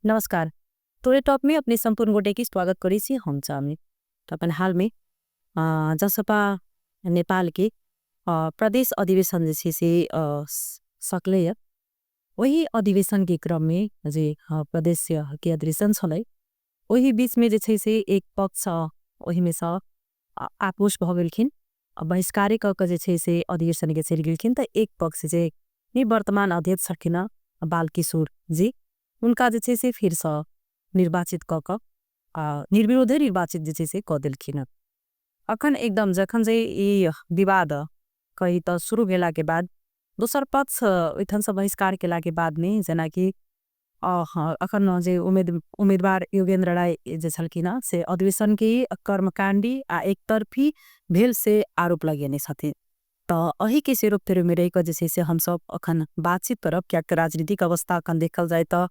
नमस्कार। टोरे टॉप में अपने संपूर्ण गोटे की स्वागत करी सी हम चाहमी। तो अपन हाल में जसपा नेपाल के प्रदेश अधिवेशन जैसे से सकले है वही अधिवेशन के क्रम में जे प्रदेश के अधिवेशन छलै वही बीच में जे छै से एक पक्ष वही में से आक्रोश भ गेलखिन बहिष्कार क के जे छै से अधिवेशन के चलि गेलखिन। त एक पक्ष जे वर्तमान अध्यक्ष छथिन बालकिशोर जी उनका जे छै से फिर से निर्वाचित क निर्विरोधे निर्वाचित जे छै से क देलखिन। अखन एकदम जखन जे ई विवाद कही त शुरू भेला के बाद दोसर पक्ष ओइठन से बहिष्कार केला के बाद में जना कि अखन जे उम्मीदवार योगेंद्र राय जे छलखिन से अधिवेशन के कर्मकांडी आ एकतरफी भेल से आरोप लगेने छथिन। त अही के सेरोफेरो में रह जे छै से हम सब अखन बातचीत करब क्या राजनीतिक अवस्था अखन देखल जाए त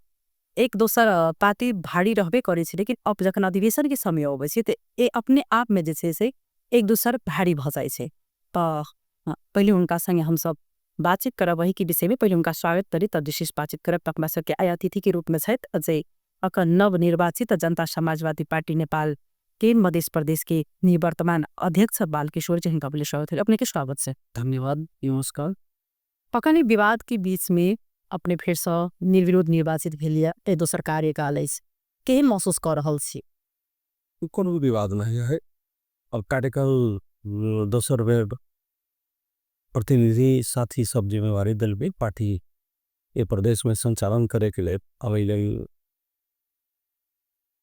एक दोसर पार्टी भारी रहबे करे छै, लेकिन अब जखन अधिवेशन के समय अबै छै त ए अपने आप में जे छै से एक दोसर भारी भ जाय छै। त पहले उनका संगे हम सब बातचीत करब वही के विषय में। पहले उनका स्वागत करी तब विशेष बातचीत करब। तकमा सबके आया अतिथि के रूप में छथि अजय अखन नवनिर्वाचित जनता समाजवादी पार्टी नेपाल के मध्य प्रदेश के निवर्तमान अध्यक्ष बालकिशोर जी हिंका बोले स्वागत है। अपने के स्वागत से धन्यवाद। नमस्कार। पकाने विवाद के बीच में अपने फिर से निर्विरोध निर्वाचित भेलिया ए दोसर कार्यकाल है केहन महसूस कर रहल छी? कोनो विवाद नहीं है। अब कार्यकाल दोसर बेर प्रतिनिधि साथी सब जिम्मेवारी दल में पार्टी ये प्रदेश में संचालन करे के लिए अब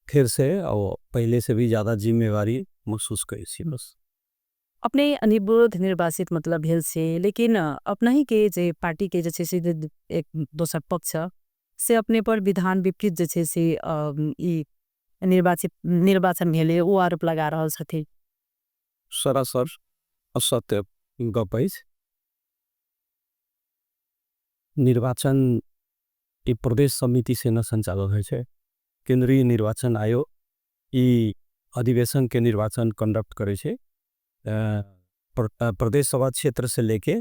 फिर से और पहले से भी ज़्यादा जिम्मेवारी महसूस करी सी बस। अपने निर्विरोध निर्वाचित मतलब भेल से, लेकिन अपना ही के जे पार्टी के जे से एक दोसर पक्ष से अपने पर विधान विपरीत जे से ई निर्वाचन भेले वो आरोप लगा रहल छथि। सरासर असत्य गप अछि। निर्वाचन ई प्रदेश समिति से न संचालन होइ छै। केंद्रीय निर्वाचन आयोग ई अधिवेशन के निर्वाचन कंडक्ट करे छै। प्रदेश सभा क्षेत्र से लेके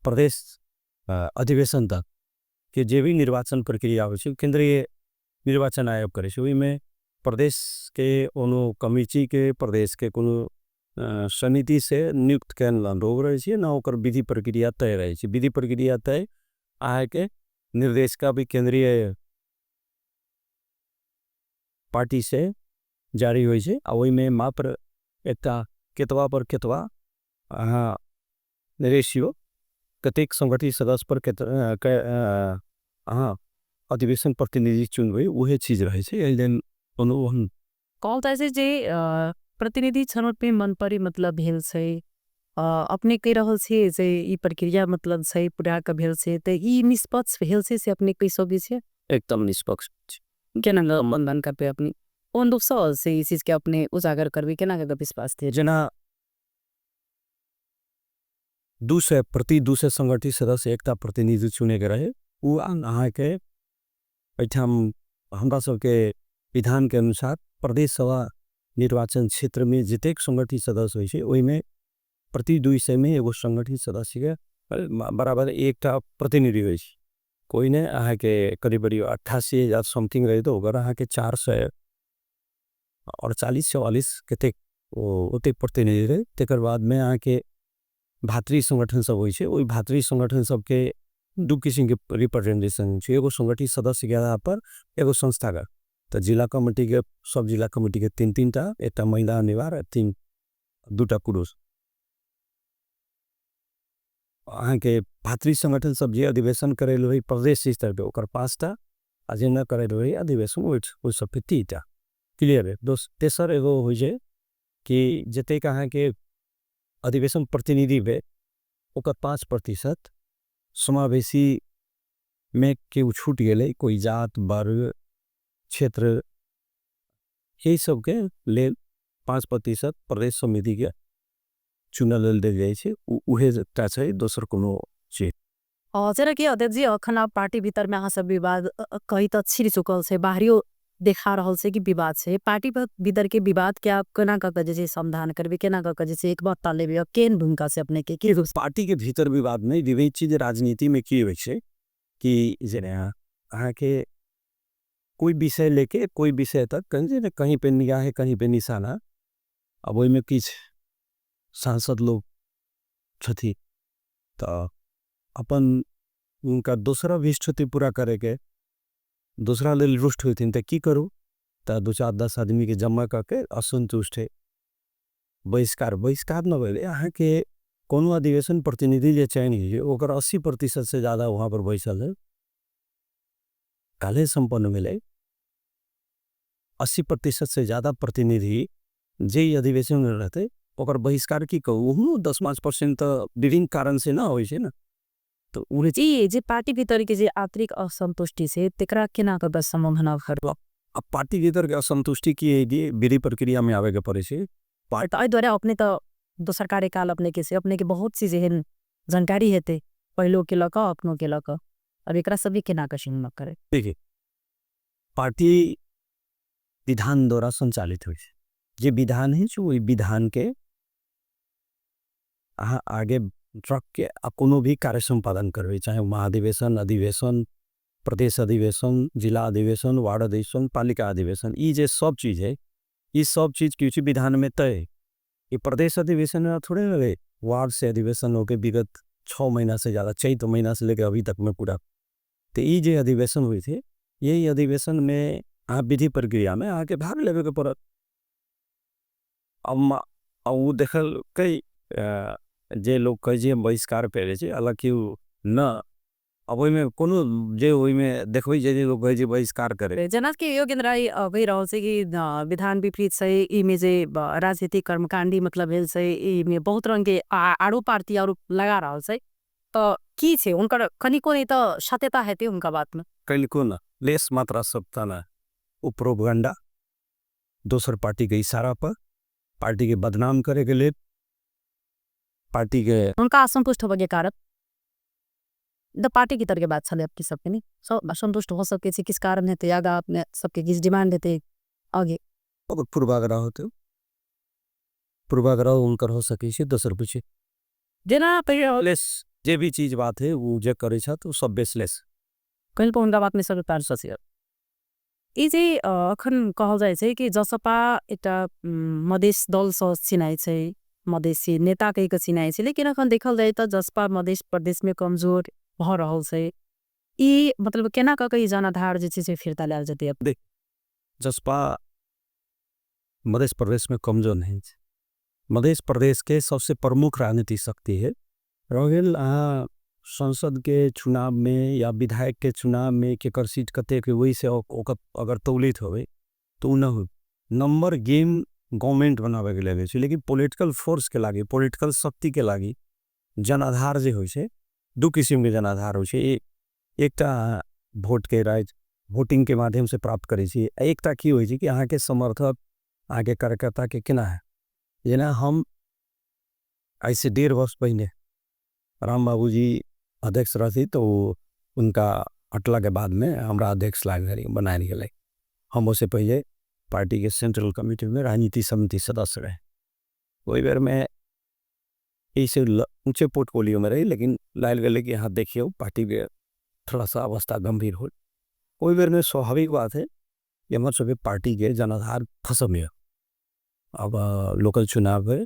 प्रदेश अधिवेशन तक के जे भी निर्वाचन प्रक्रिया हो केंद्रीय निर्वाचन आयोग करे छै। में प्रदेश के कोनो कमिटी के प्रदेश के कोनो समिति से नियुक्त कैल लोग रहे छै ना ओकर विधि प्रक्रिया तय रहे छै। विधि प्रक्रिया तय आए के निर्देश का भी केंद्रीय पार्टी से जारी हो छै। वही में मात्र एकटा केतवा पर केतवा रेशियो कतेक संगठित सदस्य पर अधिवेशन प्रतिनिधि चुन हुई वही चीज रहे छै। कहल जाए छै जे प्रतिनिधि छनौट में मन परी मतलब भेल छै अपने कह रहल छे जे ई प्रक्रिया मतलब छै पूरा का भेल छै त ई निष्पक्ष भेल छै से अपने कह सकै छै? एकदम निष्पक्ष केना मतदान करबे अपनी उन दोसर से इस चीज के अपने उजागर करबे केना के विश्वास थे? जना 200 संगठित सदस्य एकता प्रतिनिधि चुने के रहे वो अहाँ के हमरा सबके विधान के अनुसार प्रदेश सभा निर्वाचन क्षेत्र में जितेक संगठित सदस्य होइ छै ओहि में प्रति 200 में एगो संगठित सदस्य के बराबर एकटा प्रतिनिधि होइ छै। कोई ने अहाँ के करीब 88,000 समथिंग रहे तो अगर अहाँ के 440 कतेक ओते प्रतिनिधि रहे। तेकर बाद में अहाँ के भातृ संगठन सब होइ छै। ओई भातृ संगठन सब के दू किस्म के रिप्रेजेंटेशन छै। एगो संगठित सदस्य के आधार पर एगो संस्थागत। तो जिला कमिटी के सब जिला कमिटी के 3-3 टा एकटा महिला निवार 2टा पुरुष। अहाँ के भातृ संगठन सब जे अधिवेशन करे रही प्रदेश स्तर पे ओकर 5 टा आ जे न करे रही अधिवेशन ओ सब पे 3 टा। क्लियर है। तेसर एगो होइ छै कि जते अहाँ के अधिवेशन प्रतिनिधि बे ओकर 5% समावेशी में के छूट गेले कोई जात वर्ग क्षेत्र यही सब के लेल 5% प्रदेश समिति के चुनल दे जाए छै। उहे टा छै दोसर कोनो छै। जरा कि अध्यक्ष जी अखन पार्टी भीतर में अहाँ सब विवाद कही त छिर चुकल छै बाहरियो देखा रहल छै कि विवाद छै पार्टी भीतर के विवाद क्या केना क के जे समाधान करबे केना क के जे एक बात लेबे केन भूमिका से अपने के पार्टी के भीतर विवाद नहीं विविध चीज राजनीति में की होइ छै कि जेना अहाँ के कोई विषय लेके कोई विषय तक कहीं पे निगाह कहीं पे निशाना अब ओइमे किछ सांसद लोग छथि त अपन उनका दूसरा विस्तृति पूरा करे के दूसरा लेल रुष्ट होथिन त की करू त 2-4-10 आदमी के जमा करके असंतुष्ट है बहिष्कार न भइले यहाँ के कोनो अधिवेशन प्रतिनिधि जे चयन है ओकर 80% से ज़्यादा वहाँ पर बैसल है काले संपन्न भेले 80% से ज़्यादा प्रतिनिधि जे अधिवेशन में रहते ओकर बहिष्कार की कहू 10-5% तो विभिन्न कारण से ना होई छे ना तो उन्हें जी जे पार्टी भीतर के जे आंतरिक असंतुष्टि से तेकरा केना के बस समाधान कर अब पार्टी भीतर के असंतुष्टि की है कि विधि प्रक्रिया में आवे के पड़े छे तो आई द्वारा अपने तो दोसर कार्यकाल अपने के से अपने के बहुत सी जेहन जानकारी हेते पहलो के लक अपनो के लक अब एकरा सभी केना के न करे देखिए पार्टी विधान द्वारा संचालित हुई जे विधान है जो विधान के आगे रख के कोनो भी कार्य संपादन करवे चाहे महाधिवेशन अधिवेशन प्रदेश अधिवेशन जिला अधिवेशन वार्ड अधिवेशन पालिका अधिवेशन ये जे सब चीज है ये सब चीज की विधान में तय ये प्रदेश अधिवेशन में थोड़े रहे वार्ड से अधिवेशन होके विगत 6 महीना से ज़्यादा 4 महीना से लेकर अभी तक में पूरा तो ये जो अधिवेशन हुई थे यही अधिवेशन में आप विधि प्रक्रिया में आके भाग लेवे के पड़त अब वो देखल कई जे लोग कहे बहिष्कार पे छे हालांकि न अब में कोनो जे में देखबै जे लोग कहे बहिष्कार करे जना के योगेंद्र राय भई रहल छै कि विधान विपरीत छै ई में जे राजनीतिक कर्मकांडी मतलब भेल छै ई में बहुत रंग के आरोप पार्टी आरोप लगा रहल छै तो की छै उनकर कनिको नहीं तो सत्यता हेते उनका बात में कनिको न लेस मात्रा सत्ता ना प्रोपेगेंडा दोसर पार्टी के इशारा पर पार्टी के बदनाम करे के लिए पार्टी के उनका असंतुष्ट होबे के कारण द पार्टी की तरह के बात चले आपकी सबके नहीं सब असंतुष्ट हो सके किस कारण है त्याग आपने सबके किस डिमांड देते आगे अगर पूर्वाग्रह होते पूर्वाग्रह उनकर हो सके से दोसर पूछे जेना लेस जे भी चीज बात है वो जे करे छ तो सब बेसलेस कहीं पर उनका बात में सब पार ससियर ई जे अखन कहल जाय छै कि जसपा एटा मधेश दल स चिनाइ छै मधेसी नेता कहि के चिनाइ छै लेकिन अखन देखल जाय त जसपा मधेश प्रदेश में कमजोर भ रहल छै ई मतलब केना क के जनाधार जे छै से फिरता लेल जते देख जसपा मध्य प्रदेश में कमजोर नहीं है मध्य प्रदेश के सबसे प्रमुख राजनीतिक शक्ति है रगेल संसद के चुनाव में या विधायक के चुनाव में केकर सीट कते के वही से अगर तौलित होवे तो न हो नंबर गेम गवर्नमेंट बनावे के लगे छै लेकिन पॉलिटिकल फोर्स के लागी पॉलिटिकल शक्ति के लागी जनाधार जे होय छै दो किस्म के जनाधार होय छै एकटा वोट के राइट वोटिंग के माध्यम से प्राप्त करे छी एकटा की होय छै कि अहाँ के समर्थक आगे कार्यकर्ता के केना है जेना हम ऐसे 1.5 वर्ष पहले राम बाबू जी अध्यक्ष रही तो उनका हटला के बाद में हमरा अध्यक्ष लाग बनाए गए हम उससे पहले पार्टी के सेंट्रल कमेटी में राजनीति समिति सदस्य रहे वही बार में इसे ऊंचे पोर्टफोलियो में रही लेकिन लाल गले कि यहाँ देखिए पार्टी के थोड़ा सा अवस्था गंभीर हो कोई बार में स्वाभाविक बात है कि हमारे सभी पार्टी के जनाधार खसम है अब लोकल चुनाव है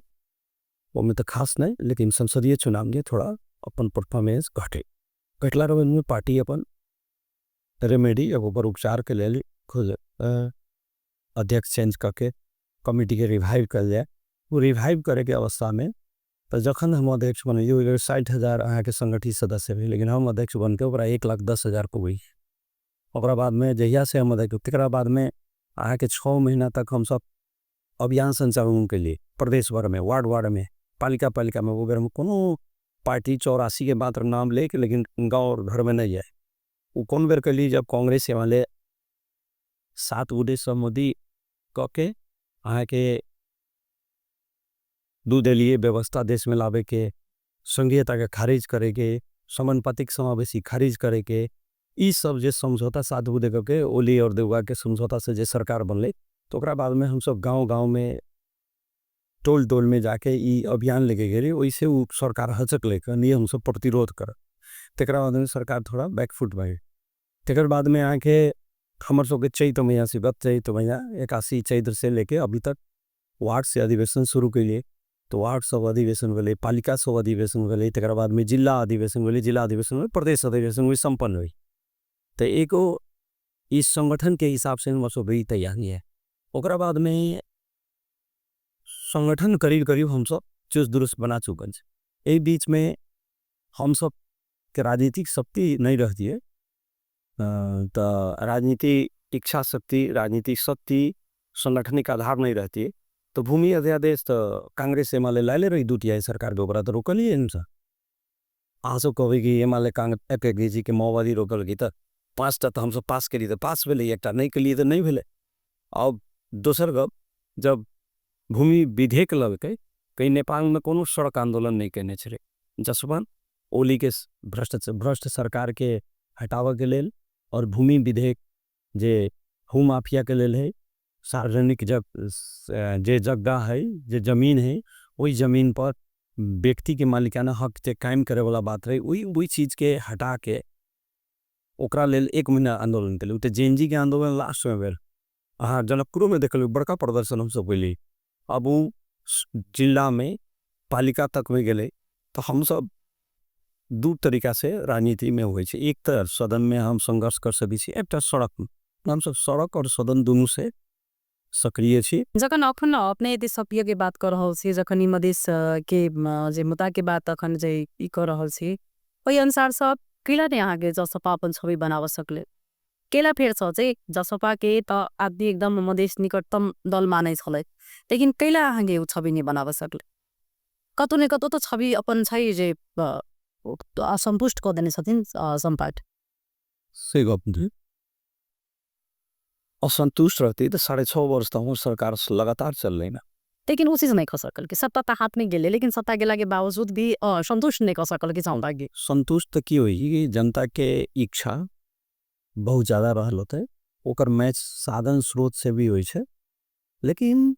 वो में तो खास नहीं लेकिन संसदीय चुनाव में थोड़ा अपन परफॉर्मेंस घटला रहे में पार्टी अपन रेमेडी ऊपर उपचार के लिए खोज अध्यक्ष चेंज करके कमिटी के रिवाइव कर जाए वो रिवाइव करे के अवस्था में तो जखन हम अध्यक्ष बने 60,000 अहाँ के संगठित सदस्य भी लेकिन हम अध्यक्ष बन के 1,10,000 को गई बाद में जहिया से हम अध्यक्ष तक बाद में अहाँ के 6 महीना तक हम सब अभियान संचालन के लिए प्रदेश भर में वार्ड में पालिका में वो बेर में कोनो पार्टी 84 के मात्र नाम ले के लेकिन गाँव और घर में नहीं जाए वो कौन बेर के लिए जब कांग्रेस वाले 7 उद्देश्य मोदी के अहाँ के दुदलीय व्यवस्था देश में लावे के संघीयता के खारिज करे के समानुपातिक समावेशी खारिज करे के ई सब जे समझौता साधु दे के ओली और देवगा के समझौता से जे सरकार बनले तो बाद में हम सब गाँव में टोल में जाके ई अभियान लेके गए वैसे वो सरकार हचक लेकर ये हम सब प्रतिरोध कर तक बाद में सरकार थोड़ा बैकफुट भे तक बाद में आके हमर सबके चैत महीना से गत चैत महीना 81 चैत से लेके अभी तक वार्ड से अधिवेशन शुरू कैलिए। तो वार्ड सब अधिवेशन भेलै, पालिका सब अधिवेशन भेलै, तकर बाद में जिला अधिवेशन भेलै, जिला अधिवेशन में प्रदेश अधिवेशन हुई संपन्न हुई। तो एगो इस संगठन के हिसाब से हम सब तैयारी है। ओकरा बाद में संगठन करीब करीब हम सब चुस्त दुरुस्त बना चुकल है। ए बीच में हम सब के राजनीतिक शक्ति नहीं रहती है। तो राजनीति इच्छा शक्ति, राजनीतिक शक्ति, संगठनिक आधार नहीं रहती है। तो भूमि अध्यादेश तो कांग्रेस एमाले लाइले रही दूटिया सरकार के ऊपर तो रोकल ही इनसा आसो कहे कि एमाले कांग्रेस जी के माओवादी रोकल गई तो 5टा तो हम सब पास करी तो पास भेले, एकटा नहीं के लिए तो नहीं भेले। अब दोसर गप, जब भूमि विधेयक लगे कहीं नेपाल में कोनो सड़क आंदोलन नहीं करने छे जसवन ओली के भ्रष्ट सरकार के हटावे के लेल और भूमि विधेयक जे भू माफिया के लेल है, सार्वजनिक जे जगह है, जे जमीन है, वही जमीन पर व्यक्ति के मालिकाना हक के कायम करे वाला बात रही, वही चीज के हटा के ओकरा लेल 1 महीना आंदोलन के लिए जेएनजी के आंदोलन लास्ट में भेल। हाँ, जनकपुर में देखल बड़का प्रदर्शन हम सब कैली। अब वो जिला में पालिका तक में गए तो हम सब दू तरीका से राजनीति में हुए छे। एक तो सदन में हम संघर्ष कर सकी छी, एक सड़क में हम सब सड़क और सदन दोनों से सक्रिय छी। जखन अखन अपने यदि सभ्य के बात कर रहल छी, जखन ई मधेश के जे मुद्दा के बात अखन जे ई कर रहल छी, ओहि अनुसार सब केला ने अहाँ के जसपा अपन छवि बनाव सकले, केला फेर छ चाहिँ जसपा के त आदि एकदम मधेश निकटतम दल मानै छलै, लेकिन कैला अहाँ के छवि नहीं बनाव सकले। कतो ने कतो तो छवि अपन छै जे असंतुष्ट कर देने छथिन संपाट। से गप असंतुष्ट रहती तो 6.5 वर्ष तो सरकार लगातार चल रही ना, लेकिन उसी से नहीं कर सकल कि सत्ता तो हाथ में गेले, लेकिन सत्ता गेला के बावजूद भी संतुष्ट नहीं कर सकल कि जनता के। संतुष्ट तो की हुई कि जनता के इच्छा बहुत ज्यादा रहल होते, ओकर मैच साधन स्रोत से भी हुई है। लेकिन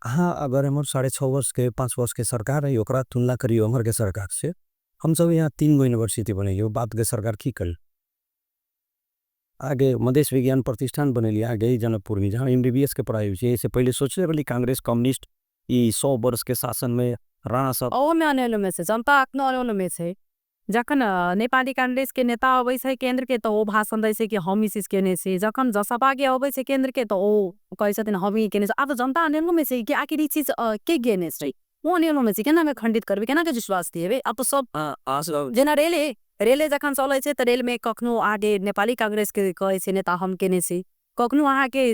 हाँ, अगर हमारे 6.5 वर्ष के 5 वर्ष के सरकार है, ओकरा तुलना करिए हमारे के सरकार से, हम सब यहाँ 3 गो यूनिवर्सिटी बनेगी, वो बात के सरकार की कर आगे मधेश विज्ञान प्रतिष्ठान बनेली आगे जनकपुर में, जहाँ MBBS के पढ़ाई हुई है। इससे पहले सोचले वाली कांग्रेस कम्युनिस्ट 100 वर्ष के शासन में राणा सब में से जनता आफ्नो में से जखन नेपाली कांग्रेस के नेता अबै छै केंद्र के तो वो भाषण दै छै कि हम इस चीज केने से, जखन जसपा के अबै छै केंद्र के तो वो कहै छथिन हम ई केने से। अब जनता अनेलो में से कि आखिर ई चीज के गेने छै, वो अनेलो में से केना में खंडित करबे, केना के विश्वास दिएबे। अब तो सब जेना रेले जखन चलै छै त रेल में कखनो आगे नेपाली कांग्रेस के कहै छै नेता हम केने से, कखनो अहाँ के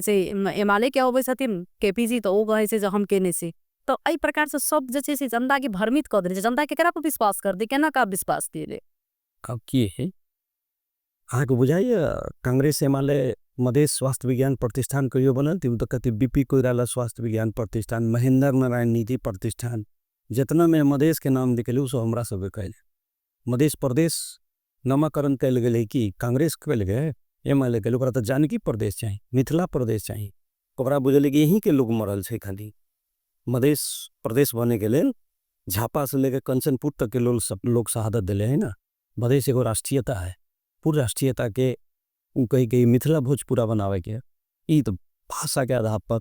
एमाले के अबै छथिन केपीजी तो वो कहै छै जे हम केने से। तो आई प्रकार से सब जे से जनता के भ्रमित कर दे, जनता के केकरा पर विश्वास कर दे, केना का विश्वास दिए। अब की है अहाँ को बुझाइए कांग्रेस एमाले मधेश स्वास्थ्य विज्ञान प्रतिष्ठान कहियो बनल थी, तो कहते बीपी कोइराला स्वास्थ्य विज्ञान प्रतिष्ठान, महेंद्र नारायण नीति प्रतिष्ठान, जितना में मधेश के नाम निकले सो हमरा सब कहल। मधेश प्रदेश नामकरण कल गए कि कांग्रेस कल गए, एमाले कल तो जानकी प्रदेश चाहिए, मिथिला प्रदेश चाहिए। ओकरा बुझल कि यहीं के लोग मरल है, खाली मधेश प्रदेश बने के लिए झापा से लेकर कंचनपुर तक के लोग शहादत दिले है ना। मधेश एगो राष्ट्रीयता है, पूरी राष्ट्रीयता के कही कही मिथिला भोजपुरा बनावे के, ई तो भाषा के आधार पर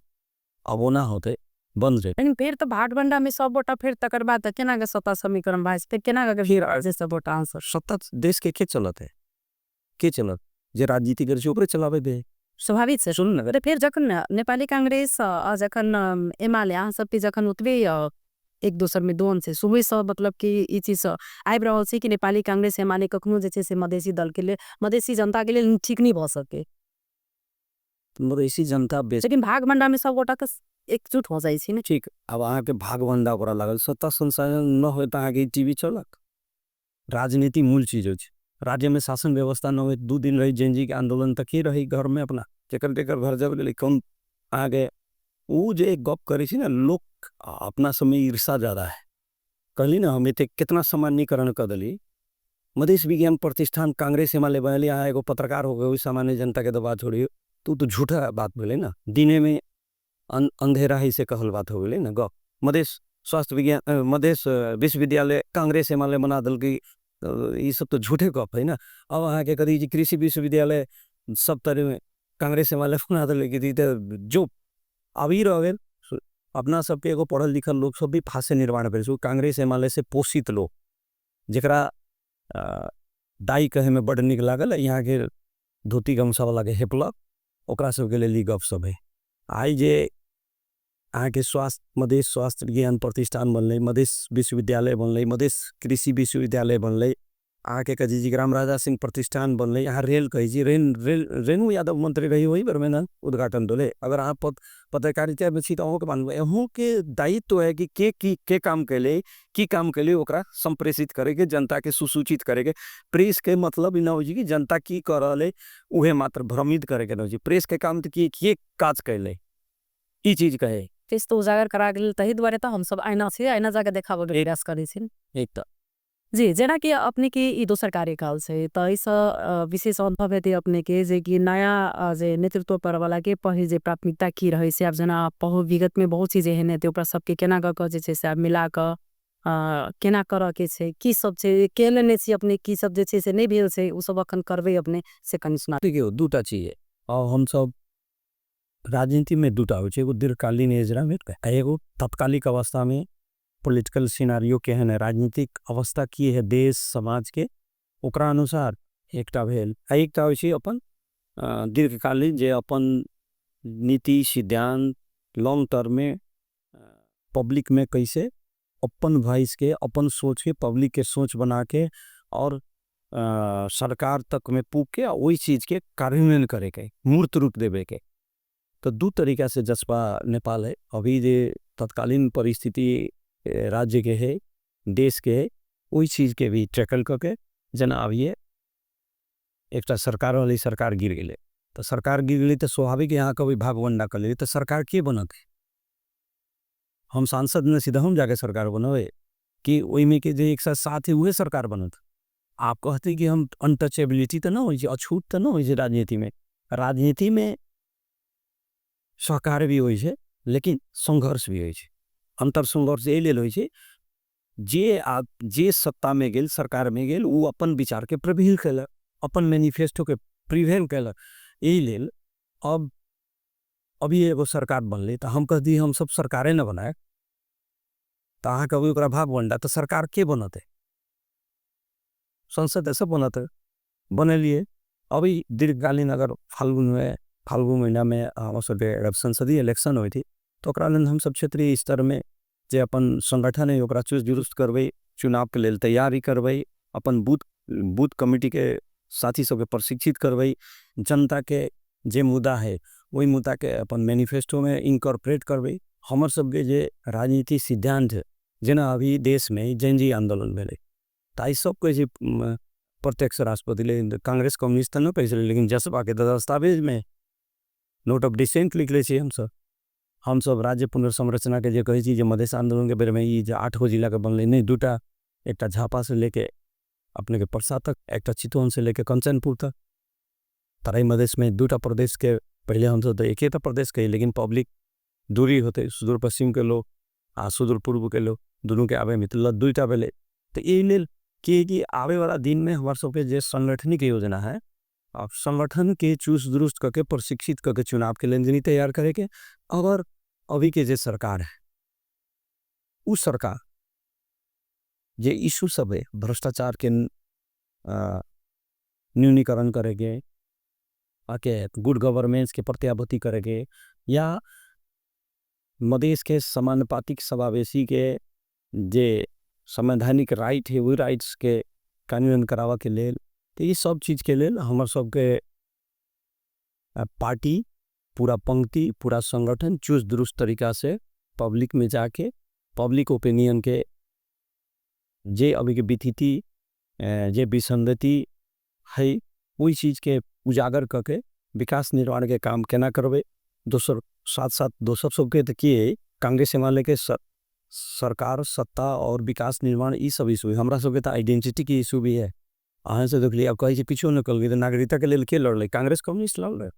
अब ना होते बंद रहे। लेकिन फिर तो भाटबंडा में सब वोटा फिर तकर बाद केना के सत्ता समीकरण भाई पे केना के फिर जे सब वोटा आंसर सत्ता देश के चलत है, के चलत जे राजनीति करे ओकरे चलावे दे, स्वाभाविक से सुन न। फिर जखन नेपाली कांग्रेस जखन एमाले अहाँ सब जखन उतबे एक दोसर में दोन से सुबह से मतलब कि ई चीज आबि रहल छै कि नेपाली कांग्रेस एमाले कखनो जे छै से मधेसी दल के लिए, मधेसी जनता के लिए ठीक नहीं भ सके। मधेसी जनता लेकिन भागभंडा में सब गोटा के एकजुट हो जाए छी। ठीक, अब अहाँ के भागभंडा ओकरा लागल, सत्ता संचालन न हो तो अहाँ के टीवी चलक। राजनीति मूल चीज हो, राज्य में शासन व्यवस्था न हो, 2 दिन रही जेएनजी के आंदोलन तक ही रही घर में अपना टेकर घर जब ले कौन आगे वो जो एक गप करे ना, लोग अपना समय ईर्षा ज्यादा है कहली ना, हमें कितना सामान्यकरण कर दिली। मधेश विज्ञान प्रतिष्ठान कांग्रेस एमाले बनली, यहाँ एगो पत्रकार हो गए सामान्य जनता के दबा छोड़ी, तो झूठा बात बोले ना, दिने में अंधेरा ही से कहल बात हो गई ना गप। मधेश स्वास्थ्य विज्ञान मधेश विश्वविद्यालय कांग्रेस एमाले बना दल की, ये सब तो झूठे गप है ना। अब अहाँ के कदी कृषि विश्वविद्यालय सब तरह कांग्रेस वाले बना दिले कि जो अभी रह गए अपना सबके एगो पढ़ल लिखल लोग सब भी फांसे निर्माण करे कांग्रेस एमाले से पोषित लोग जरा दाई कहे में बड़ निक लागल यहाँ के धोती गमछा वाला के हेपलक ओकरा सबके लिए गप सब है आई जे अहाँ के स्वास्थ्य मधेश स्वास्थ्य विज्ञान प्रतिष्ठान बनल मधेश विश्वविद्यालय बनल मधेश कृषि विश्वविद्यालय बनल अहाँ के कजी ग्राम राजा सिंह प्रतिष्ठान बनल यहाँ रेल कही रेणु यादव मंत्री रही वही बार में ना उद्घाटन दोले अगर अहाँ पत्रकारिता में छी तो अहूँ के मानब अहूँ के दायित्व है कि के काम कैले की काम कैले ओकरा संप्रेषित करे के जनता के सुसूचित करे के प्रेस के मतलब ना हो कि जनता की करले उहे मात्र भ्रमित करे के ना हो प्रेस के काम तो की काज कैले ई चीज कहे त्यस्तो उजागर करा गेल तही द्वारे तो हम सब आईना से आईना जाके देखाबे के प्रयास करे छिन एक तो जी जेना कि अपने के ई दोसर कार्यकाल से तो इस विशेष अनुभव है अपने के जे कि नया जे नेतृत्व पर वाला के पहले जे प्राथमिकता की रहे से आप जना बहु विगत में बहुत चीजें है ते ऊपर सबके केना क जे छै से आप मिला क केना कर के छै की सब छै के लेने छी अपने की सब जे छै से नहीं भेल छै उ सब अखन करबे अपने से कनि सुना देखियो दूटा चीज है और हम सब राजनीति में दूटा हो एगो दीर्घकालीन एजरा में एगो तत्कालिक अवस्था में पॉलिटिकल सिनारियो केहन है राजनीतिक अवस्था की है देश समाज के ओकरा अनुसार एकटा भेल एकटा होइ छै अपन दीर्घकालीन जे अपन नीति सिद्धांत लॉन्ग टर्म में पब्लिक में कैसे अपन वॉइस के अपन सोच के पब्लिक के सोच बना के और सरकार तक में पूछ के वही चीज के कार्यान्वयन करे के मूर्त रूप देवे के तो दो तरीका से जसपा नेपाल है अभी जे तत्कालीन परिस्थिति राज्य के है देश के है वही चीज के भी ट्रैकल करके जना अभी एक सरकार वाली सरकार गिर गई तो सरकार गिर गई तो स्वाभाविक यहाँ कभी भागवंडा कर ली तो सरकार के बनत हम सांसद ने सीधा हम जाके सरकार बनवे कि वही में के जो एक साथ है वही सरकार बनत आप कहते कि हम अनटचेबिलिटी तो ना हो अछूत तो ना हो राजनीति में सहकार भी हो लेकिन संघर्ष भी हो अंतर संघर्ष ये लेल हो जे सत्ता में गेल सरकार में गेल वो अपन विचार के प्रबील कैलक अपन मैनिफेस्टो के प्रिवेल कैलक यही लेल अब अभी एगो सरकार बनले तो हम कह दी हम सब सरकारे न बनाए तो अहाँ कभी ओकरा भाग बंडा तो सरकार के बनते संसद ऐसा बनते बनलिए अभी दीर्घकालीन अगर फाल्गुन महीना में संसदीय इलेक्शन हुई थी तो हम सब क्षेत्रीय स्तर में जे अपन संगठन है ओकरा चुस्त दुरुस्त करबे चुनाव के लेल तैयारी करबे अपन बूथ कमिटी के साथी सबके प्रशिक्षित करबे जनता के जे मुद्दा है वही मुद्दा के अपन मैनिफेस्टो में इनकॉर्पोरेट करबे हमर सबके जे राजनीति सिद्धांत जेना अभी देश में जैनजी आंदोलन भेले ताई सबके जे प्रत्यक्ष राष्ट्रपति ले कांग्रेस कम्युनिस्ट न पैसे लेकिन जसपा के दस्तावेज में नोट ऑफ डिसेंट लिख ले हम सब राज्य पुनर्संरचना के जे कही जे मधेश आंदोलन के बेर में ये 8 गो जिला के बनले नहीं दूटा एक झापा से लेके अपने के परसा तक एक चितौन से लेके कंचनपुर तक तराई मधेश में दूटा प्रदेश के पहले हम सब तो एक ही प्रदेश के लेकिन पब्लिक दूरी होते सुदूर पश्चिम के लोग आ सुदूर पूर्व के लोग दोनों के आवे मतलब दुईटा बेले तो ये लेल कि आवे वाला दिन में हमारे सबके जे संगठनिक योजना है आप संगठन के चूस दुरुस्त करके प्रशिक्षित करके चुनाव के लेनदेनी तैयार करे के अगर अभी के जे सरकार है उस सरकार जे इशू सब है भ्रष्टाचार के न्यूनीकरण करेगे आके गुड गवर्नेंस के प्रत्याभूति करेगे या मधेश के समानुपातिक समावेशी के जे संवैधानिक राइट है वही राइट्स के कानून करावा के लेल तो ये सब चीज़ के लेल हमार सबके पार्टी पूरा पंक्ति पूरा संगठन चुस्त दुरुस्त तरीका से पब्लिक में जाके पब्लिक ओपिनियन के जे अभी के विथिति जे विसंगति है वही चीज़ के उजागर करके विकास निर्माण के काम केना करबे दोसर साथ साथ दोसर सबके तो किए कांग्रेस वाले के सरकार सत्ता और विकास निर्माण ये सब इशू हमारा सबके तो आइडेंटिटी की इशू भी है अहाँ से देख लिया अब कही पीछे निकल गई तो नागरिकता के लिए के लड़ कांग्रेस कम्युनिस्ट लड़ रहे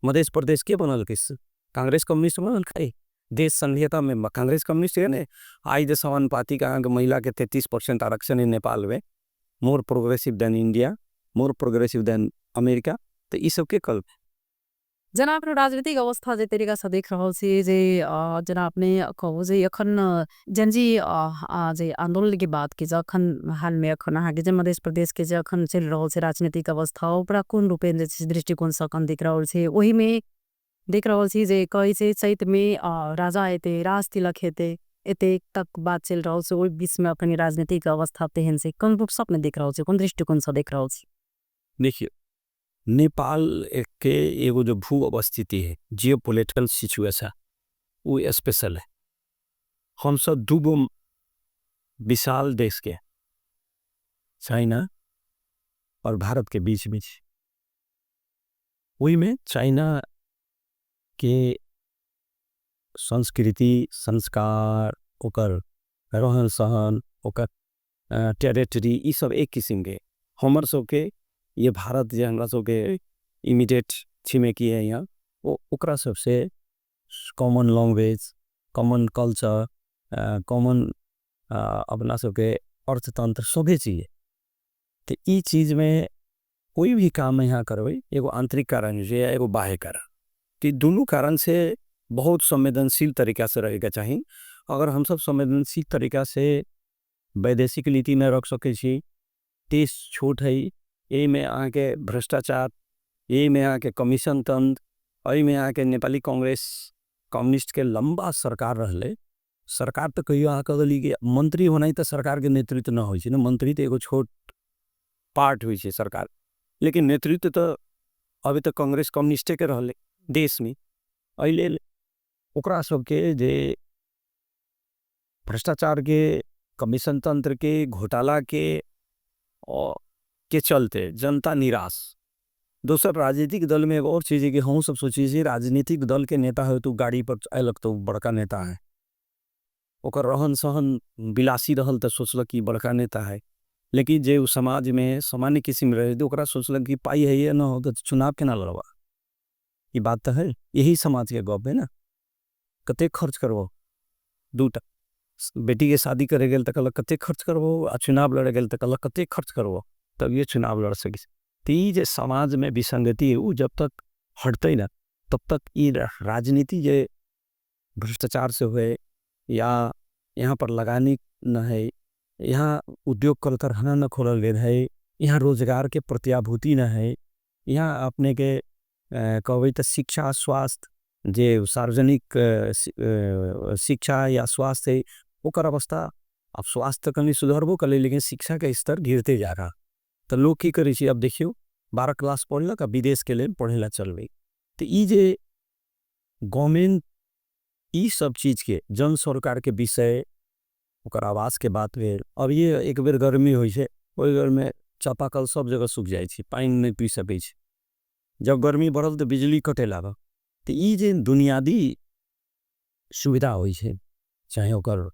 मध्य प्रदेश के बनल किस कांग्रेस कम्युनिस्ट बनल खाई देश संघीयता में कांग्रेस कम्युनिस्ट है ने आई जो समानुपातिक महिला के 33% आरक्षण इन नेपाल में more progressive than India more progressive than America तो ये सब के कल जना आफ्नो राजनीतिक अवस्था जे तरीका से देख रहल छी जे जना अपने कहू जे अखन जनजी जे आंदोलन के बाद के जखन हाल में अखन अहाँ के जे मध्य प्रदेश के जे अखन चल रहल छै राजनीतिक अवस्था ओकरा कोन रूपे जे छै दृष्टिकोण से अखन देख रहल छी ओही में देख रहल छी जे कहै छै चैत में राजा एते राज तिलक हेते एते तक बात चल रहल छै ओहि बीच में अपनी राजनीतिक अवस्था तेहन से कोन रूप से अपने देख रहल छी कोन दृष्टिकोण से देख रहल छी। देखिए नेपाल के एगो जो भू अवस्थिति है जियो पोलिटिकल सिचुएशन वो स्पेशल है। हम सब दूगो विशाल देश के चाइना और भारत के बीच में वही में चाइना के संस्कृति संस्कार ओकर रहन सहन ओकर टेरिटरी ई सब एक किस्म के हमर सबके ये भारत जे हमरा सबके इमीडिएट छिमेकी है यहाँ ओकरा सबसे common language common culture common अपना सबके अर्थतंत्र सबे चीज तो ई चीज में कोई भी काम यहाँ करबे एगो आंतरिक कारण है या एगो बाह्य कारण तो दोनों कारण से बहुत संवेदनशील तरीका से रहेगा चाहिए। अगर हम सब संवेदनशील तरीका से वैदेशिक नीति में रख सके देश छोट है यही में आके भ्रष्टाचार यही में आके कमीशन तंत्र यही में आके नेपाली कांग्रेस कम्युनिस्ट के लंबा सरकार रहले सरकार तो कहियो आके गली के मंत्री होना तो सरकार के नेतृत्व न होई ना मंत्री तो एगो छोट पार्ट हुई है सरकार लेकिन नेतृत्व तो अभी तक कांग्रेस कम्युनिस्टे के रहले देश में अइले ओकरा सबके जे भ्रष्टाचार के कमीशन तंत्र के घोटाला के चलते जनता निराश दोसर राजनीतिक दल में एक और चीज है कि हम सब सोचिए राजनीतिक दल के नेता है तो गाड़ी पर अलग तो बड़का नेता है ओकर रहन सहन विलासी रहल तो सोचल कि बड़का नेता है लेकिन जे समाज में सामान्य किस्म रहे तो ओकरा सोचल कि पाई है ये न हो तो चुनाव के ना लड़वा ये बात तो है यही समाज के गप है ना कते खर्च करबो दूटा बेटी के शादी करे गेल तो कहल कते खर्च करबो आ चुनाव लड़े गेल तो कहल कते खर्च करबो तब ये चुनाव लड़ सकी तो ये जे समाज में विसंगति है वो जब तक हटते ना तब तक ये राजनीति जे भ्रष्टाचार से हुए या यहाँ पर लगानी न है यहाँ उद्योग कल कारखाना न खोलल गए है यहाँ रोजगार के प्रत्याभूति न है यहाँ अपने के कहते तो शिक्षा स्वास्थ्य जे सार्वजनिक शिक्षा या स्वास्थ्य है ओकर अवस्था अब स्वास्थ्य कहीं सुधरबो कर लेकिन शिक्षा के स्तर गिरते जा रहा तो लोग की करे अब देखियो 12 क्लास पढ़लक विदेश के लिए पढ़े ला चल गई तो ये जे गवर्नमेंट ई सब चीज के जन सरकार के विषय ओकर आवास के बात भेल अब ये एक बेर गर्मी हो घर में चापाकल सब जगह सूख जाए पानी नहीं पी सके जब गर्मी बढ़ल तो बिजली कटे लागल तो ये जे बुनियादी सुविधा हो चाहे ओकर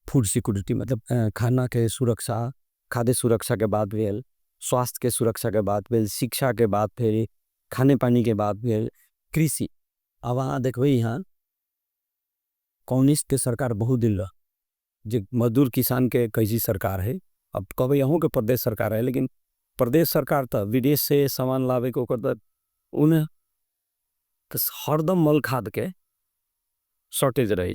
फूड सिक्योरिटी मतलब खाना के सुरक्षा खाद्य सुरक्षा के बात भेल स्वास्थ्य के सुरक्षा के बात भेल शिक्षा के बात भेल खाने पानी के बात भेल कृषि अब वहाँ देखो यहाँ कम्युनिस्ट के सरकार बहुत दिन रहा जो मजदूर किसान के कैसी सरकार है अब कभी यहाँ के प्रदेश सरकार है लेकिन प्रदेश सरकार तो विदेश से सामान लावे को करता उन्हें तो हरदम मल खाद के शॉर्टेज रहे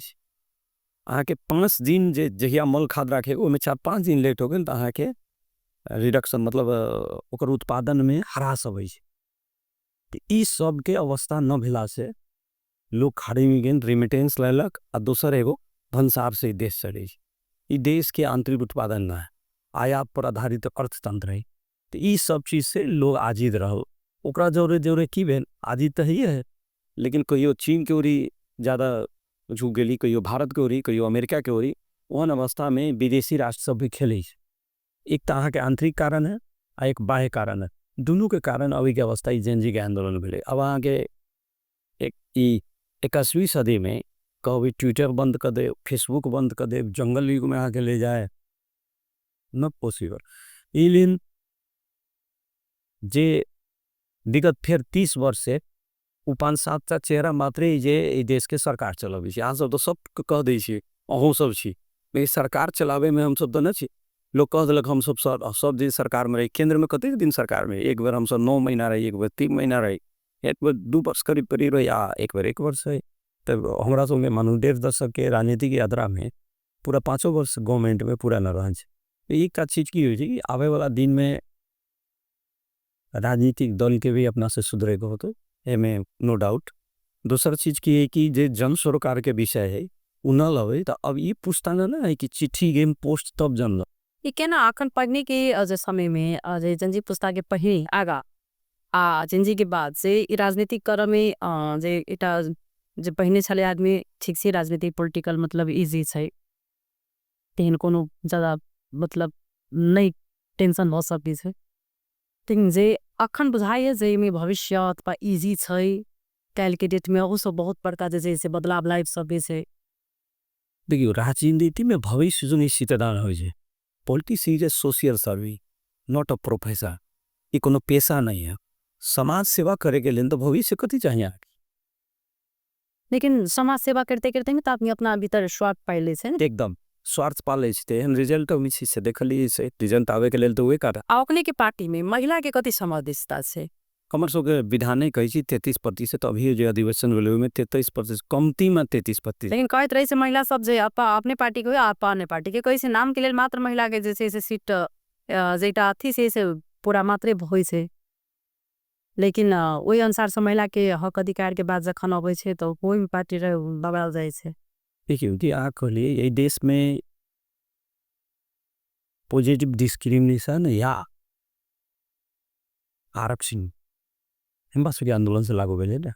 अहाँ के 5 दिन जे जहिया मल खाद रखे वो में 4-5 दिन लेट हो गए तो अहाँ के रिडक्शन मतलब ओकर उत्पादन में ह्रास अबै तो ई सब के अवस्था न भेला से लोग खाड़ी में गेन रिमिटेंस लेलक आ दोसर एगो भंसार से देश चले ई देश के आंतरिक उत्पादन ना है आयात पर आधारित अर्थतंत्र है तो ई सब चीज से लोग आजीद रहो ओकरा जोरे जोरे की भेल आजीद तो ही है लेकिन कहियो चीन के ओरी ज़्यादा झुक गई कहियो भारत के ओरी कहियो अमेरिका के ओरी ओहन अवस्था में विदेशी राष्ट्र सब भी खेले एक तो अहाँ के आंतरिक कारण है आ एक बाह्य कारण है दोनों के कारण अभी के अवस्था जेनजी के आंदोलन भेले अब अहाँ के एक 21वीं सदी में कभी ट्विटर बंद कर दे फेसबुक बंद कर दे जंगल युग में आके ले जाए न पॉसिबल इलिन जे विगत फिर 30 वर्ष से 5-7 चेहरा मात्र जे देश के सरकार चलाबे अहाँ सब तो सब कह दै छी अहूँ सब छी सरकार चलावे में हम सब तो न छी लोग कह दिलक हम सब दिन सरकार में रही केंद्र में कते दिन सरकार में एक बार हम सब 9 महीना रही एक बार 3 महीना रही एक बार 2 वर्ष करीब करीब या एक वर्ष है तब हमरा सब में मानू 1.5 दशक के राजनीतिक यात्रा में पूरा 5 वर्ष गवर्नमेंट में पूरा न रह एक का चीज की हुई कि आवे वाला दिन में राजनीतिक दल के भी अपना से सुधरे को होते एमे नो डाउट। दूसरा चीज की है कि जे जन सरोकार के विषय है उ न लवे तो अब ये पूछताना ना है कि चिट्ठी गेम पोस्ट तब जन ये क्या ना आखन पढ़ने के अज समय में अज जंजी पुस्तक के पढ़े आगा जंजी के बाद से ई राजनीतिक कर में जे इटा जे पहिने छले आदमी ठीक से राजनीतिक पॉलिटिकल मतलब इजी छै तेहन कोनो ज्यादा मतलब नहीं टेंशन हो सकी छै लेकिन जे अखन बुझाइए जे में भविष्य अथवा इजी छै कल के डेट में ओसो बहुत बड़का जैसे बदलाव लाइफ सब से देखियो राजनीति में भविष्य जो निश्चितदान हो जाए politics is a social service not a profession ये कोनो पेशा नहीं है समाज सेवा करे के लिए तो भविष्य कथी चाहिए लेकिन समाज सेवा करते करते तो आदमी अपना भीतर स्वार्थ पाइ ले छै एकदम स्वार्थ पाले रिजल्ट से देखली से रिजल्ट आवे के लिए तो वे कर अपने के पार्टी में महिला के कति समावेशता छै कमर सो के विधान कही 33% अभी जो अधिवेशन में 33% कमती में 33%। लेकिन कहते रही से महिला सब जे अपने पार्टी के अपने पार्टी के कही से नाम के लिए मात्र महिला के जैसे से सीट जेटा अथी से पूरा मात्रे होइ छै लेकिन वही अनुसार से महिला के हक अधिकार के बाद जखन अबै छै तो कोई भी पार्टी दबाल जाए छै। देखियो कि आ कहलिए ये देश में पॉजिटिव डिस्क्रिमिनेशन या आरक्षण हिम्बासुरी आंदोलन से लागू भेले ना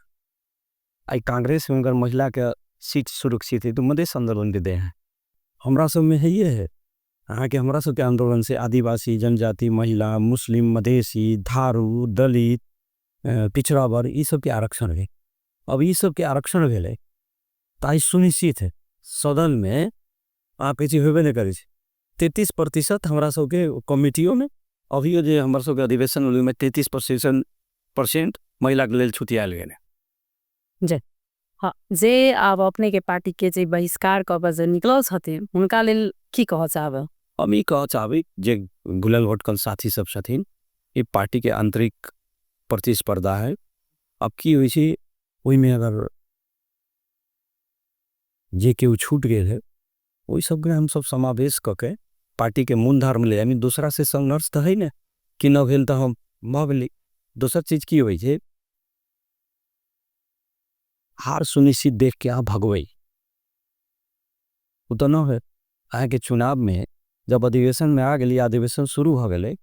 आई कांग्रेस में अगर महिला के सीट सुरक्षित है तो मधेश आंदोलन दे दे हैं हमरा सब में है ये है यहाँ के हमरा सब के आंदोलन से आदिवासी जनजाति महिला मुस्लिम मधेसी धारू दलित पिछड़ा वर्ग ये सब के आरक्षण है। अब ये सब के आरक्षण भेले ताई सुनिश्चित है सदन में आप ऐसी होबे नहीं करे 33% हमरा सब के कमिटियों में अभी जो हमारे सब के अधिवेशन में 33% महिला के लिए छुटियाल गए जे हाँ जे अब अपने के पार्टी के जे बहिष्कार क बजे निकलल छथिन उनका लेल की कह चाहब हम ई कह चाहबे जे गुलाल भटकल साथी सब छथिन ये पार्टी के आंतरिक प्रतिस्पर्धा है अब की हुई छी वही में अगर जे केहू छूट गए है वही सब हम सब समावेश करके पार्टी के मूलधार में ले यानी दूसरा से संघर्ष तो है ना कि न भेल तो हम मगली दूसरा चीज की हुई है हार सुनिश्चित देख के आप भगवई तो न है आगे के चुनाव में जब अधिवेशन में आ गई अधिवेशन शुरू हो गए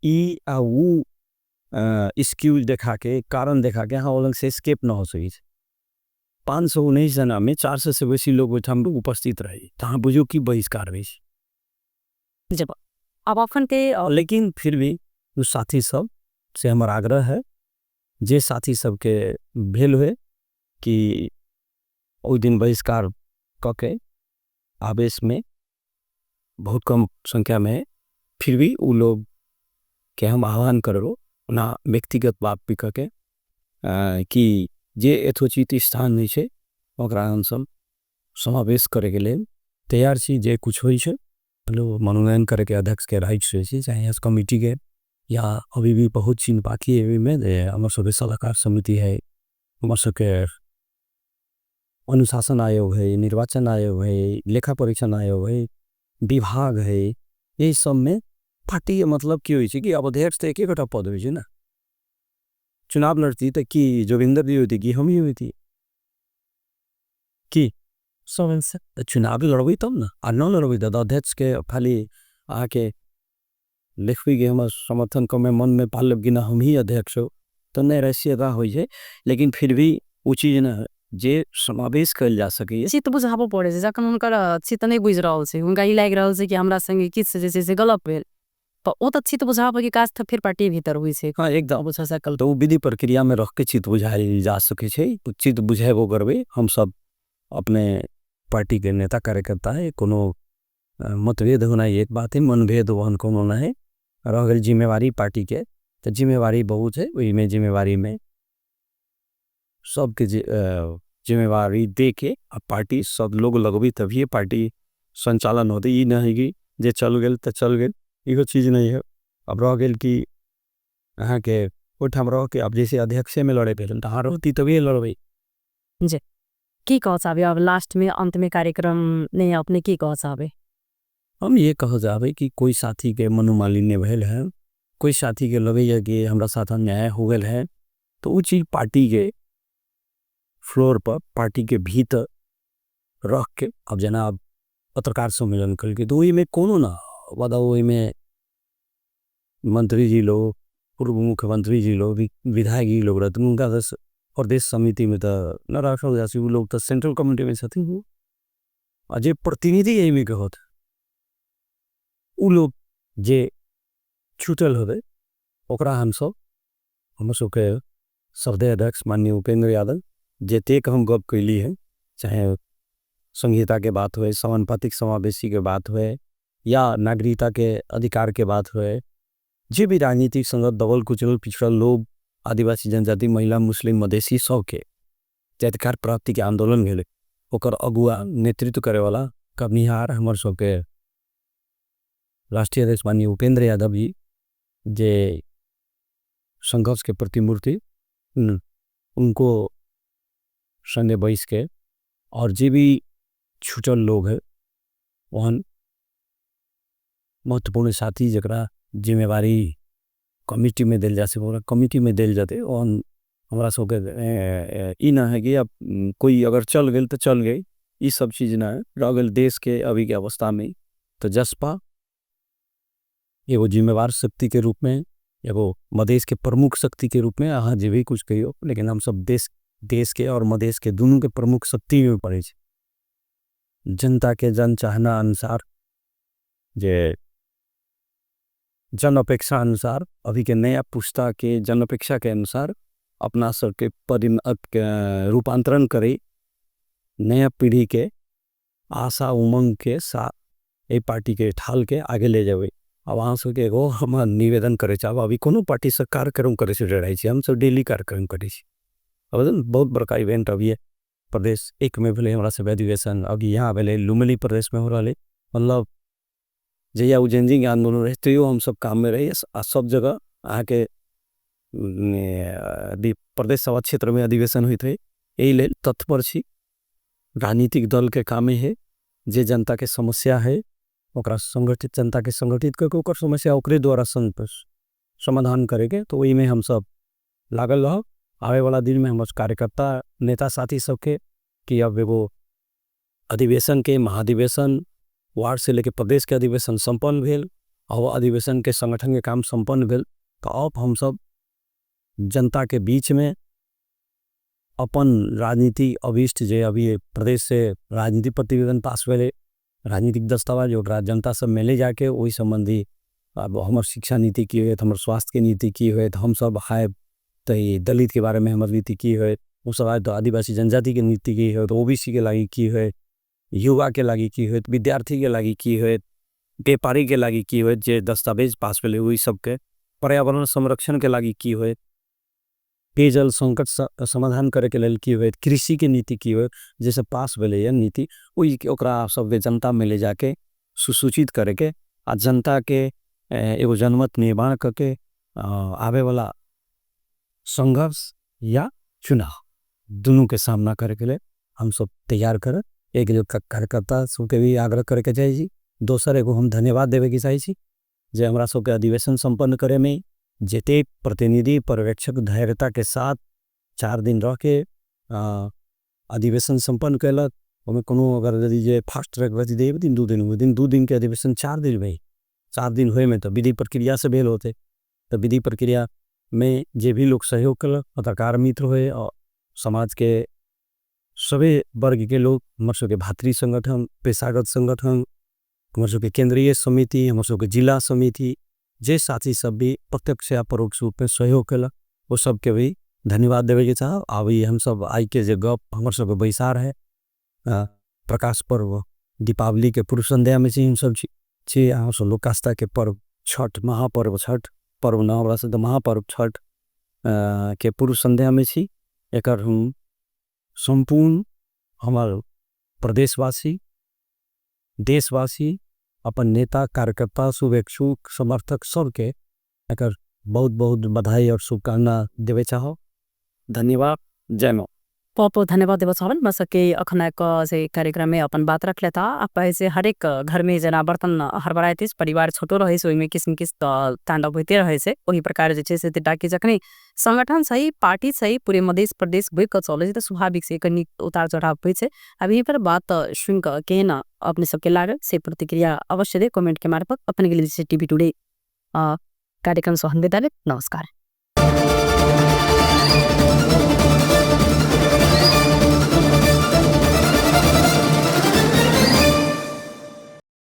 ई आ वो स्क्यूज देखा के कारण देखा के हाँ ओलंग से स्केप न हो सकी 519 जना में 400 से बेसी लोग हम उपस्थित रहे तहाँ बुझो कि बहिष्कार जब अब अखन के लेकिन फिर भी उस साथी सब से हमारा आग्रह है जे साथी सब के भेल हुए कि उस दिन बहिष्कार करके आवेश में बहुत कम संख्या में फिर भी वो लोग के हम आह्वान करो ना व्यक्तिगत बात भी करके कि जे यथोचित स्थान नहीं है ओकरा हम सब समावेश करे के लिए तैयार छी जे कुछ होई छे लोग मनोनयन करे के अध्यक्ष के राइट से चाहे इस कमेटी के या अभी भी बहुत चीज बाकी है में हमारे सब सलाहकार समिति है हमारे सबके अनुशासन आयोग है निर्वाचन आयोग है लेखा परीक्षण आयोग है विभाग है यही सब में पार्टी मतलब की हुई कि अब अध्यक्ष तो एक पद हुई ना चुनाव लड़ती तो कि जोगिंदर जी हुई थी कि हम ही हुई थी कि सब चुनाव लड़बी तब ना आ न लड़बी तो अध्यक्ष के खाली आके लिखी गए हमारे समर्थन को मैं मन में पाल कि ना हम ही अध्यक्ष हो तो नहीं रहस्यता हो जाए लेकिन फिर भी वो चीज ना जे समावेश कल जा सके चित्त बुझाबो पड़े जखन उनकर चित्त नहीं बुझ रहा है उनका ई लाग रहा है कि हमरा संगे किस जैसे गलत भेल तो वो तो चित्त बुझाबो कि काज तो फिर पार्टी भीतर हुई से हाँ एकदम कल तो विधि प्रक्रिया में रख के चित्त बुझाई जा सके चित्त बुझेबो करबे हम सब अपने पार्टी के नेता कार्यकर्ता है कोनो मतभेद होना एक बात है मनभेद वहन कोनो ना है रह गई जिम्मेवारी पार्टी के तो जिम्मेवारी बहुत है वही में जिम्मेवारी में सबके जिम्मेवारी दे के अब पार्टी सब लोग लगबी तभी पार्टी संचालन होती ये नहीं कि जे चल गए तो चल गए यो चीज़ नहीं है। अब रह गए कि यहाँ के ओठाम रह के अब जैसे अध्यक्ष में लड़े भेल तहाँ रहती तभी लड़बे। जी की कह चाहबे अब लास्ट में अंत में कार्यक्रम ने अपने की कह चाहबे? हम ये कह जाबे कि कोई साथी के मनोमालिन्य भेल है, कोई साथी के लगे कि हमरा साथ अन्याय हो गल है, तो वो चीज पार्टी के फ्लोर पर पार्टी के भीतर रख के अब जना पत्रकार सम्मेलन करके तो वही में कोनो ना बताओ, वही में मंत्री जी लोग, पूर्व मुख्यमंत्री जी लोग, विधायक जी लोग रहते उनका प्रदेश समिति में तो न रखल जासी, वो लोग तो सेंट्रल कमिटी में छथिन। वो अजय प्रतिनिधि यही में कहत उ लोग जे छूटल होवे ओकरा हम सब के शब्द अध्यक्ष माननीय उपेंद्र यादव जे तेक हम गप कैली है, चाहे संहिता के बात हुए, समानुपातिक समावेशी के बात हुए या नागरिकता के अधिकार के बात हुए, जे भी राजनीतिक संगत दबल कुचल पिछड़ल लोग, आदिवासी जनजाति, महिला, मुस्लिम, मधेसी सब के अधिकार प्राप्ति के आंदोलन भेले ओकर अगुआ नेतृत्व करे वाला कबनिहार हमर सबके राष्ट्रीय अध्यक्ष माननीय उपेंद्र यादव जी जे संघर्ष के प्रतिमूर्ति उनको संगे बैस के और जे भी छूटल लोग है वहन महत्वपूर्ण साथी जकरा जिम्मेवारी कमिटी में दिल जासे पूरा कमिटी में दिल जाते वहन हमरा सबके ई ना है कि अब कोई अगर चल गए तो चल गए, ये सब चीज़ ना है। रह गल देश के अभी के अवस्था में तो जसपा एगो जिम्मेवार शक्ति के रूप में, एगो मधेश के प्रमुख शक्ति के रूप में अहाँ जे भी कुछ कहियो, लेकिन हम सब देश के और मधेश के दोनों के प्रमुख शक्ति में पड़े जनता के जन चाहना अनुसार, जे जन अपेक्षा अनुसार, अभी के नया पुस्ता के जन अपेक्षा के अनुसार अपना सब के रूपांतरण करे, नया पीढ़ी के आशा उमंग के साथ ए पार्टी के ठाल के आगे ले जावे। अब वहाँ से एगो हम निवेदन करे चाहब, अभी कोनो पार्टी से कार्यक्रम करे से डराई छी, हम सब डेली कार्यक्रम करे छी। अब बहुत बड़का इवेंट अभी प्रदेश एक में भेले हमरा सब अधिवेशन, अभी यहाँ भेले लुमली प्रदेश में हो रहा है, मतलब जैया उजेंजिंग आंदोलन रहे तो हम सब काम में रहे, सब जगह आके प्रदेश सभा क्षेत्र में अधिवेशन हुई थे। यही ले तत्पर छी, राजनीतिक दल के काम है जे जनता के समस्या है ओकरा संगठित, जनता के संगठित करके ओकर समस्या ओकरे द्वारा समाधान करेंगे। तो वही में हम सब लागल रह। आवे वाला दिन में हम कार्यकर्ता नेता साथी सबके कि अब एगो अधिवेशन के महाधिवेशन वार्ड से लेके प्रदेश के अधिवेशन संपन्न भेल और अधिवेशन के संगठन के काम संपन्न भेल, तो अब हम सब जनता के बीच में अपन राजनीति अभिष्ट जे अभी प्रदेश से राजनीतिक प्रतिवेदन पास भेले, राजनीतिक दस्तावेज ओकरा जनता सब में ले जाके वही संबंधी अब हमार शिक्षा नीति की हुए, हमार स्वास्थ्य के नीति की हुए, तो हम सब आए तो दलित के बारे में हमार नीति की हुए, वो सब आए तो आदिवासी जनजाति के नीति की हुए, तो ओबीसी के लागी की हुए, युवा के लागी की हुए, विद्यार्थी के लागी की हुए, व्यापारी के लागी की हुए, जे दस्तावेज पास भेले वही सबके, पर्यावरण संरक्षण के लागी की हुए, पेयजल संकट समाधान करे के लेल की हुए, कृषि के नीति की हुए, जैसे पास भेले या नीति वही ओकरा सब जनता में ले जाके सुसूचित करे के आ जनता के एगो जनमत निर्माण करके आवे वाला संघर्ष या चुनाव दोनों के सामना करे के लिए हम सब तैयार कर एक कार्यकर्ता सबके भी आग्रह करे के चाहिए। दोसर एगो हम धन्यवाद देवे के चाहिए जे हमरा सबके अधिवेशन संपन्न करे में जेते प्रतिनिधि पर्यवेक्षक धैर्यता के साथ 4 दिन रह के अधिवेशन संपन्न कैलक। ओमे कोनो अगर यदि जे फास्ट ट्रैक गति दे दिन 2 दिन हुए, दिन 2 दिन के अधिवेशन 4 दिन भई, 4 दिन हुए में तो विधि प्रक्रिया से भेल होते, तो विधि प्रक्रिया में जे भी लोग सहयोग कलक, पत्रकार मित्र हुए और समाज के सभी वर्ग के लोग, हमारे सबके भातृ संगठन, पेशागत संगठन, हमारे सबके केंद्रीय समिति, हमारे सबके जिला समिति, जे साथी सब भी प्रत्यक्ष या परोक्ष रूप में सहयोग कला, वो सबके भी धन्यवाद देवे के चाह। अभी हम सब आई के जे गप हमारे सबके बैसार है प्रकाश पर्व दीपावली के पूर्व संध्या में हम सब छे यहाँ सब लोकास्था के पर्व छठ महापर्व, छठ पर्व न हमरा से महापर्व छठ के पूर्व संध्या में छी। एकर हम संपूर्ण हमार प्रदेशवासी, देशवासी, अपन नेता कार्यकर्ता शुभेच्छुक समर्थक सबके एकर बहुत बहुत बधाई और शुभकामना देवे चाहो। धन्यवाद। जय मौ। बहुत बहुत धन्यवाद देव चाहबन मसके अखन एक से कार्यक्रम में अपन बात रख लेता आप ऐसे हर एक घर में जना बर्तन हड़बड़ाइतिस परिवार छोटो रहे से ओइमे किसिम किस ताण्डव होते रहे से वही प्रकार जे छे से डाकी जखनी संगठन सही पार्टी सही पूरे मध्य प्रदेश भइक चले त स्वाभाविक से कनी उतार चढ़ाव होइ छे। अब यही पर बात सुन के ना अपने सबके लागल से प्रतिक्रिया अवश्य दे कमेंट के मार्फत अपने के लिए टीवी टुडे कार्यक्रम सहन नमस्कार।